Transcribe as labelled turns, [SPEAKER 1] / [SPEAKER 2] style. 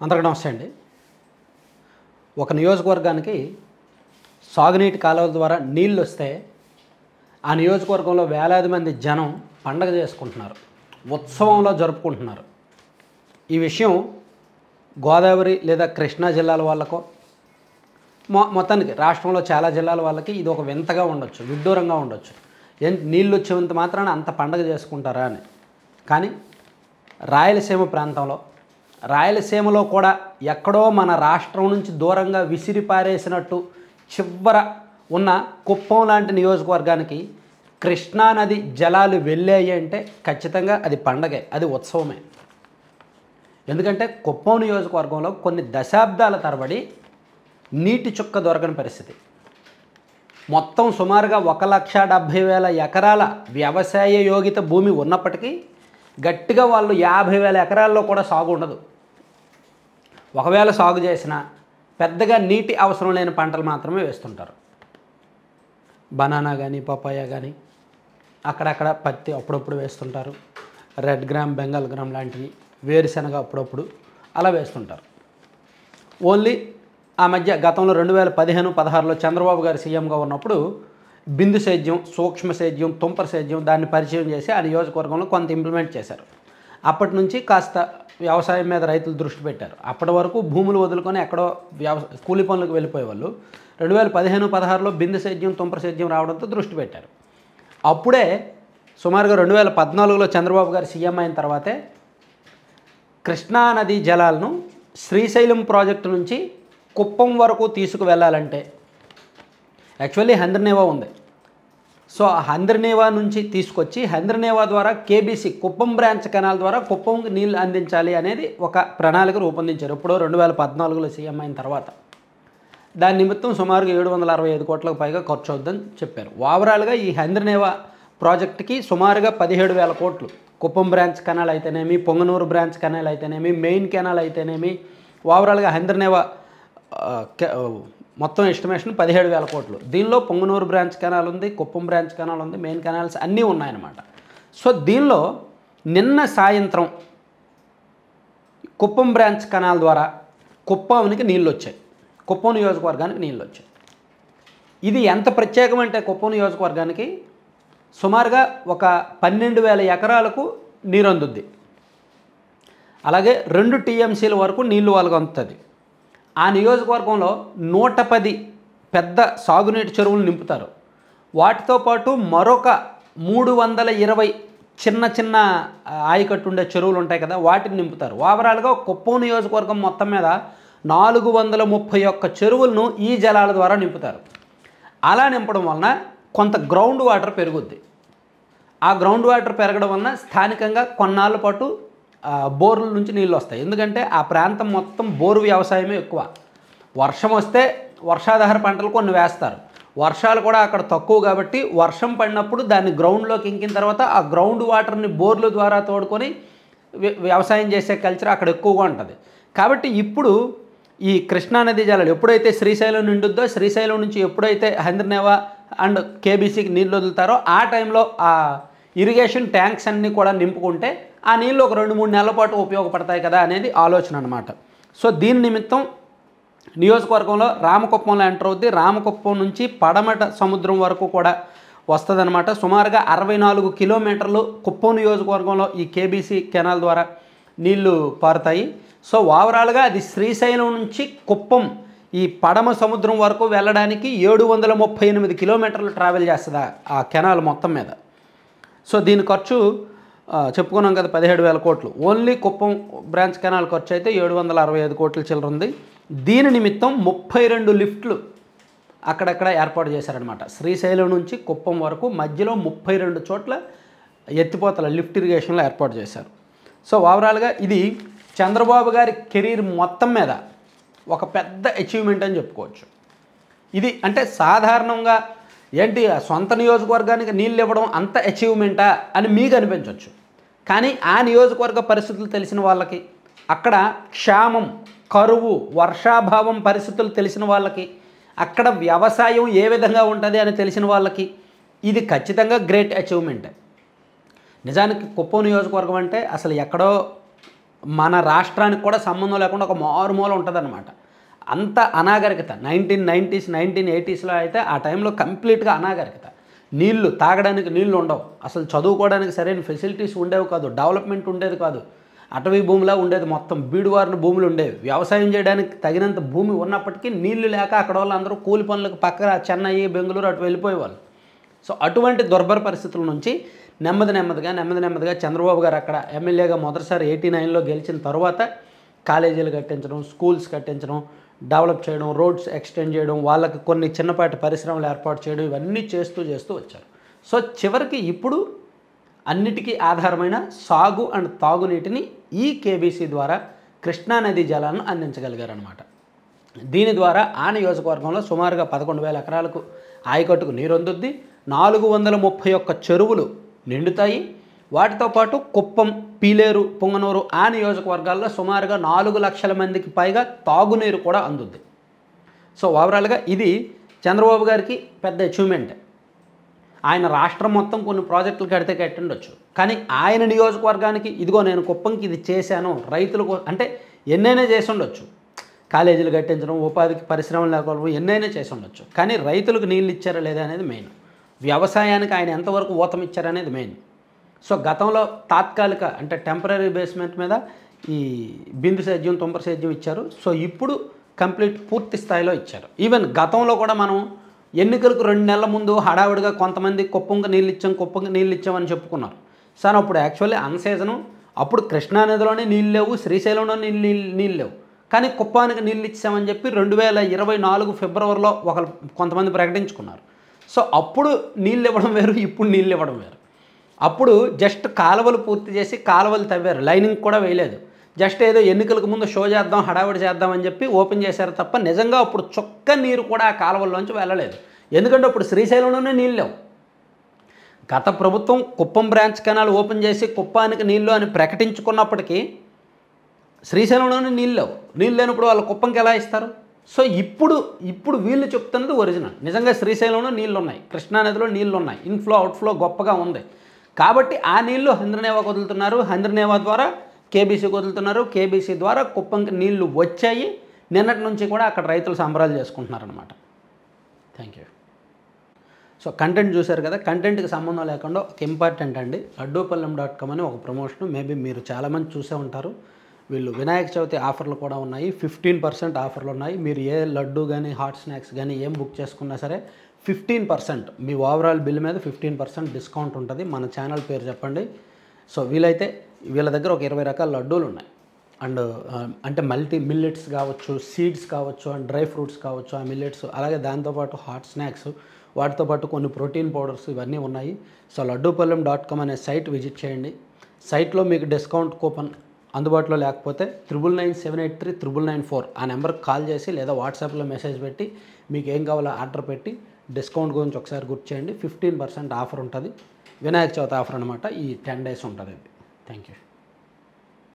[SPEAKER 1] అందరికీ నమస్తే అండి. ఒక నియోజకవర్గానికి సాగునీటి కాలువల ద్వారా నీళ్ళు వస్తే ఆ నియోజకవర్గంలో వేలాది మంది జనం పండగ చేసుకుంటున్నారు, ఉత్సవంలో జరుపుకుంటున్నారు. ఈ విషయం గోదావరి లేదా కృష్ణా జిల్లాల వాళ్ళకో మొత్తానికి రాష్ట్రంలో చాలా జిల్లాల వాళ్ళకి ఇది ఒక వింతగా ఉండొచ్చు, విడ్డూరంగా ఉండొచ్చు. నీళ్ళు వచ్చేంత మాత్రాన అంత పండగ చేసుకుంటారా అని. కానీ రాయలసీమ ప్రాంతంలో, రాయలసీమలో కూడా ఎక్కడో మన రాష్ట్రం నుంచి దూరంగా విసిరిపారేసినట్టు చివర ఉన్న కుప్పం లాంటి నియోజకవర్గానికి కృష్ణానది జలాలు వెళ్ళాయి అంటే ఖచ్చితంగా అది పండగే, అది ఉత్సవమే. ఎందుకంటే కుప్పం నియోజకవర్గంలో కొన్ని దశాబ్దాల తరబడి నీటి చుక్క దొరకని పరిస్థితి. మొత్తం సుమారుగా 1,70,000 ఎకరాల వ్యవసాయ యోగిత భూమి ఉన్నప్పటికీ గట్టిగా వాళ్ళు 50,000 ఎకరాల్లో కూడా సాగు ఉండదు. ఒకవేళ సాగు చేసినా పెద్దగా నీటి అవసరం లేని పంటలు మాత్రమే వేస్తుంటారు. బనానా కానీ, పపాయ కానీ, అక్కడక్కడ పత్తి అప్పుడప్పుడు వేస్తుంటారు. రెడ్ గ్రామ్, బెంగాల్ గ్రామ్ లాంటివి, వేరుశనగ అప్పుడప్పుడు అలా వేస్తుంటారు. ఓన్లీ ఆ మధ్య గతంలో 2015-16లో చంద్రబాబు గారు సీఎంగా ఉన్నప్పుడు బిందు సేద్యం, సూక్ష్మ సేద్యం, తుంపర సేద్యం దాన్ని పరిచయం చేసి ఆ నియోజకవర్గంలో కొంత ఇంప్లిమెంట్ చేశారు. అప్పటి నుంచి కాస్త వ్యవసాయం మీద రైతులు దృష్టి పెట్టారు. అప్పటి వరకు భూములు వదులుకొని ఎక్కడో కూలి పనులకు వెళ్ళిపోయేవాళ్ళు. 2015-16లో బిందు సేద్యం, తుంపర సేద్యం రావడంతో దృష్టి పెట్టారు. అప్పుడే సుమారుగా 2014లో చంద్రబాబు గారు సీఎం అయిన తర్వాతే కృష్ణానది జలాలను శ్రీశైలం ప్రాజెక్టు నుంచి కుప్పం వరకు తీసుకువెళ్ళాలంటే యాక్చువల్లీ హంద్రనేవా ఉంది. సో ఆ హంద్రనేవా నుంచి తీసుకొచ్చి హంద్రనేవా ద్వారా కేబీసీ కుప్పం బ్రాంచ్ కెనాల్ ద్వారా కుప్పంకి నీళ్ళు అందించాలి అనేది ఒక ప్రణాళిక రూపొందించారు. ఎప్పుడో 2014లో సీఎం అయిన తర్వాత. దాని నిమిత్తం సుమారుగా 765 కోట్లకు పైగా ఖర్చు అవుతుందని చెప్పారు. ఓవరాల్గా ఈ హంద్రనేవా ప్రాజెక్టుకి సుమారుగా 17,000 కోట్లు. కుప్పం బ్రాంచ్ కెనాల్ అయితేనేమి, పొంగనూరు బ్రాంచ్ కెనాల్ అయితేనేమి, మెయిన్ కెనాల్ అయితేనేమి, ఓవరాల్గా హంద్రనేవా మొత్తం ఎస్టిమేషన్ 17,000 కోట్లు. దీనిలో పొంగనూరు బ్రాంచ్ కెనాల్ ఉంది, కుప్పం బ్రాంచ్ కెనాల్ ఉంది, మెయిన్ కెనాల్స్ అన్నీ ఉన్నాయన్నమాట. సో దీనిలో నిన్న సాయంత్రం కుప్పం బ్రాంచ్ కెనాల్ ద్వారా కుప్పానికి నీళ్ళు వచ్చాయి, కుప్పం నియోజకవర్గానికి నీళ్ళు వచ్చాయి. ఇది ఎంత ప్రత్యేకం అంటే కుప్పం నియోజకవర్గానికి సుమారుగా ఒక 12,000 ఎకరాలకు నీరు అందుద్ది. అలాగే 2 టీఎంసీల వరకు నీళ్లు వాళ్ళకు అందుతుంది. ఆ నియోజకవర్గంలో 110 పెద్ద సాగునీటి చెరువులు నింపుతారు. వాటితో పాటు మరొక 320 చిన్న చిన్న ఆయకట్టు ఉండే చెరువులు ఉంటాయి కదా, వాటిని నింపుతారు. ఓవరాల్గా కుప్పం నియోజకవర్గం మొత్తం మీద 431 చెరువులను ఈ జలాల ద్వారా నింపుతారు. అలా నింపడం వలన కొంత గ్రౌండ్ వాటర్ పెరుగుద్ది. ఆ గ్రౌండ్ వాటర్ పెరగడం వలన స్థానికంగా కొన్నాళ్ళ పాటు బోర్ల నుంచి నీళ్ళు వస్తాయి. ఎందుకంటే ఆ ప్రాంతం మొత్తం బోరు వ్యవసాయమే ఎక్కువ. వర్షం వస్తే వర్షాధార పంటలు కొన్ని వేస్తారు. వర్షాలు కూడా అక్కడ తక్కువ కాబట్టి వర్షం పడినప్పుడు దాన్ని గ్రౌండ్లోకి ఇంకిన తర్వాత ఆ గ్రౌండ్ వాటర్ని బోర్ల ద్వారా తోడుకొని వ్యవసాయం చేసే కల్చర్ అక్కడ ఎక్కువగా ఉంటుంది. కాబట్టి ఇప్పుడు ఈ కృష్ణానది జలాలు ఎప్పుడైతే శ్రీశైలం నిండుద్దో, శ్రీశైలం నుంచి ఎప్పుడైతే హంద్రనేవా అండ్ కేబీసీకి నీళ్ళు వదులుతారో ఆ టైంలో ఆ ఇరిగేషన్ ట్యాంక్స్ అన్నీ కూడా నింపుకుంటే ఆ నీళ్ళు ఒక 2-3 నెలల పాటు ఉపయోగపడతాయి కదా అనేది ఆలోచన అనమాట. సో దీని నిమిత్తం నియోజకవర్గంలో రామకుప్పంలో ఎంటర్ అవుద్ది. రామకుప్పం నుంచి పడమట సముద్రం వరకు కూడా వస్తుందన్నమాట. సుమారుగా 64 కిలోమీటర్లు కుప్పం నియోజకవర్గంలో ఈ కేబీసీ కెనాల్ ద్వారా నీళ్లు పారుతాయి. సో ఓవరాల్గా అది శ్రీశైలం నుంచి కుప్పం ఈ పడమ సముద్రం వరకు వెళ్ళడానికి 738 కిలోమీటర్లు ట్రావెల్ చేస్తుంది ఆ కెనాల్ మొత్తం మీద. సో దీని ఖర్చు చెప్పుకున్నాం కదా 17,000 కోట్లు. ఓన్లీ కుప్పం బ్రాంచ్ కెనాల్ ఖర్చు అయితే 765 కోట్ల చిల్లర ఉంది. దీని నిమిత్తం 32 లిఫ్ట్లు అక్కడక్కడ ఏర్పాటు చేశారనమాట. శ్రీశైలం నుంచి కుప్పం వరకు మధ్యలో 32 చోట్ల ఎత్తిపోతల లిఫ్ట్ ఇరిగేషన్లో ఏర్పాటు చేశారు. సో ఓవరాల్గా ఇది చంద్రబాబు గారి కెరీర్ మొత్తం మీద ఒక పెద్ద అచీవ్మెంట్ అని చెప్పుకోవచ్చు. ఇది అంటే సాధారణంగా ఏంటి సొంత నియోజకవర్గానికి నీళ్ళు ఇవ్వడం అంత అచీవ్మెంటా అని మీకు అనిపించవచ్చు. కానీ ఆ నియోజకవర్గ పరిస్థితులు తెలిసిన వాళ్ళకి, అక్కడ క్షామం, కరువు, వర్షాభావం పరిస్థితులు తెలిసిన వాళ్ళకి, అక్కడ వ్యవసాయం ఏ విధంగా ఉంటుంది అని తెలిసిన వాళ్ళకి ఇది ఖచ్చితంగా గ్రేట్ అచీవ్మెంట్. నిజానికి కుప్పం నియోజకవర్గం అంటే అసలు ఎక్కడో మన రాష్ట్రానికి కూడా సంబంధం లేకుండా ఒక మారుమూల ఉంటుందన్నమాట. అంత అనాగరికత 1990s 1980sలో అయితే ఆ టైంలో కంప్లీట్గా అనాగరికత. నీళ్లు తాగడానికి నీళ్లు ఉండవు, అసలు చదువుకోవడానికి సరైన ఫెసిలిటీస్ ఉండేవి కాదు, డెవలప్మెంట్ ఉండేది కాదు, అటవీ భూమిలా ఉండేది, మొత్తం బీడువారిన భూములు ఉండేవి. వ్యవసాయం చేయడానికి తగినంత భూమి ఉన్నప్పటికీ నీళ్లు లేక అక్కడ వాళ్ళందరూ కూలి పనులకు పక్కన చెన్నై బెంగళూరు అటు వెళ్ళిపోయేవాళ్ళు. సో అటువంటి దుర్భర పరిస్థితుల నుంచి నెమ్మదిగా చంద్రబాబు గారు అక్కడ ఎమ్మెల్యేగా మొదటిసారి 89లో గెలిచిన తర్వాత కాలేజీలు కట్టించడం, స్కూల్స్ కట్టించడం, డెవలప్ చేయడం, రోడ్స్ ఎక్స్టెండ్ చేయడం, వాళ్ళకి కొన్ని చిన్నపాటి పరిశ్రమలు ఏర్పాటు చేయడం, ఇవన్నీ చేస్తూ వచ్చారు. సో చివరికి ఇప్పుడు అన్నిటికీ ఆధారమైన సాగు అండ్ తాగునీటిని ఈ కేబీసీ ద్వారా కృష్ణానదీ జలాలను అందించగలిగారనమాట. దీని ద్వారా ఆ నియోజకవర్గంలో సుమారుగా 11,000 ఎకరాలకు ఆయకట్టుకు నీరు అందుద్ది, 431 చెరువులు నిండుతాయి. వాటితో పాటు కుప్పం, పీలేరు, పుంగనూరు ఆ నియోజకవర్గాల్లో సుమారుగా 4 లక్షల మందికి పైగా తాగునీరు కూడా అందుద్ది. సో ఓవరాల్గా ఇది చంద్రబాబు గారికి పెద్ద అచీవ్మెంట్. ఆయన రాష్ట్రం మొత్తం కొన్ని ప్రాజెక్టులు కట్టిండొచ్చు, కానీ ఆయన నియోజకవర్గానికి ఇదిగో నేను కుప్పంకి ఇది చేశాను, రైతులకు అంటే ఎన్నైనా చేసి ఉండొచ్చు, కాలేజీలు కట్టించడం, ఉపాధికి పరిశ్రమలు లేకపోవడం ఎన్నైనా చేసి ఉండొచ్చు, కానీ రైతులకు నీళ్ళు ఇచ్చారా లేదా అనేది మెయిన్, వ్యవసాయానికి ఆయన ఎంతవరకు ఊతం ఇచ్చారనేది మెయిన్. సో గతంలో తాత్కాలిక అంటే టెంపరీ బేస్మెంట్ మీద ఈ బిందు సేద్యం, తుంపర సేద్యం ఇచ్చారు. సో ఇప్పుడు కంప్లీట్ పూర్తి స్థాయిలో ఇచ్చారు. ఈవెన్ గతంలో కూడా మనం ఎన్నికలకు 2 నెలల ముందు హడావుడిగా కొంతమంది కుప్పంకి నీళ్ళు ఇచ్చామని చెప్పుకున్నారు. సార్ అప్పుడు యాక్చువల్లీ అన్సీజను, అప్పుడు కృష్ణానదిలోనే నీళ్ళు లేవు, శ్రీశైలంలో నీళ్ళు లేవు, కానీ కుప్పానికి నీళ్ళు ఇచ్చామని చెప్పి 2024 ఫిబ్రవరిలో కొంతమంది ప్రకటించుకున్నారు. సో అప్పుడు నీళ్ళు ఇవ్వడం వేరు, ఇప్పుడు నీళ్ళు ఇవ్వడం వేరు. అప్పుడు జస్ట్ కాలువలు పూర్తి చేసి కాలువలు తవ్వారు, లైనింగ్ కూడా వేయలేదు, జస్ట్ ఏదో ఎన్నికలకు ముందు షో చేద్దాం, హడావిడి చేద్దామని చెప్పి ఓపెన్ చేశారు తప్ప నిజంగా అప్పుడు చుక్క నీరు కూడా ఆ కాలువల్లోంచి వెళ్ళలేదు. ఎందుకంటే అప్పుడు శ్రీశైలంలోనే నీళ్ళు లేవు. గత ప్రభుత్వం కుప్పం బ్రాంచ్ కెనాల్ ఓపెన్ చేసి కుప్పానికి నీళ్ళు అని ప్రకటించుకున్నప్పటికీ శ్రీశైలంలోనే నీళ్ళు లేనప్పుడు వాళ్ళు కుప్పంకి ఎలా ఇస్తారు? సో ఇప్పుడు వీళ్ళు చెప్తున్నది ఒరిజినల్. నిజంగా శ్రీశైలంలో నీళ్ళు ఉన్నాయి, కృష్ణానదిలో నీళ్ళు ఉన్నాయి, ఇన్ఫ్లో అవుట్ఫ్లో గొప్పగా ఉంది. కాబట్టి ఆ నీళ్లు హంద్రనేవాకు వదులుతున్నారు, హంద్రనేవా ద్వారా కేబీసీకి వదులుతున్నారు, కేబీసీ ద్వారా కుప్పంకి నీళ్లు వచ్చాయి. నిన్నటి నుంచి కూడా అక్కడ రైతులు సంబరాలు చేసుకుంటున్నారనమాట. Thank you. సో కంటెంట్ చూశారు కదా, కంటెంట్కి సంబంధం లేకుండా ఒక ఇంపార్టెంట్ అండి, laddupallaem.com అని ఒక ప్రమోషన్, మేబీ మీరు చాలామంది చూసే ఉంటారు. వీళ్ళు వినాయక చవితి ఆఫర్లు కూడా ఉన్నాయి, 15% ఆఫర్లు ఉన్నాయి. మీరు ఏ లడ్డు కానీ హాట్ స్నాక్స్ కానీ ఏం బుక్ చేసుకున్నా సరే 15% మీ ఓవరాల్ బిల్ మీద 15% డిస్కౌంట్ ఉంటుంది. మన ఛానల్ పేరు చెప్పండి. సో వీలైతే వీళ్ళ దగ్గర ఒక 20 రకాల లడ్డూలు ఉన్నాయి. అండ్ అంటే మిల్లెట్స్ కావచ్చు, సీడ్స్ కావచ్చు, అండ్ డ్రై ఫ్రూట్స్ కావచ్చు, ఆ మిల్లెట్స్, అలాగే దాంతోపాటు హాట్ స్నాక్స్, వాటితో పాటు కొన్ని ప్రోటీన్ పౌడర్స్ ఇవన్నీ ఉన్నాయి. సో laddupallaem.com అనే సైట్ విజిట్ చేయండి. సైట్లో మీకు డిస్కౌంట్ కూపన్ అందుబాటులో లేకపోతే 9997839994 ఆ నెంబర్కి కాల్ చేసి లేదా వాట్సాప్లో మెసేజ్ పెట్టి మీకు ఏం కావాలో ఆర్డర్ పెట్టి డిస్కౌంట్ గురించి ఒకసారి గుర్తు చేయండి. 15% ఆఫర్ ఉంటుంది. వినాయక చవితి ఆఫర్ అనమాట. ఈ 10 days ఉంటుంది. Thank you.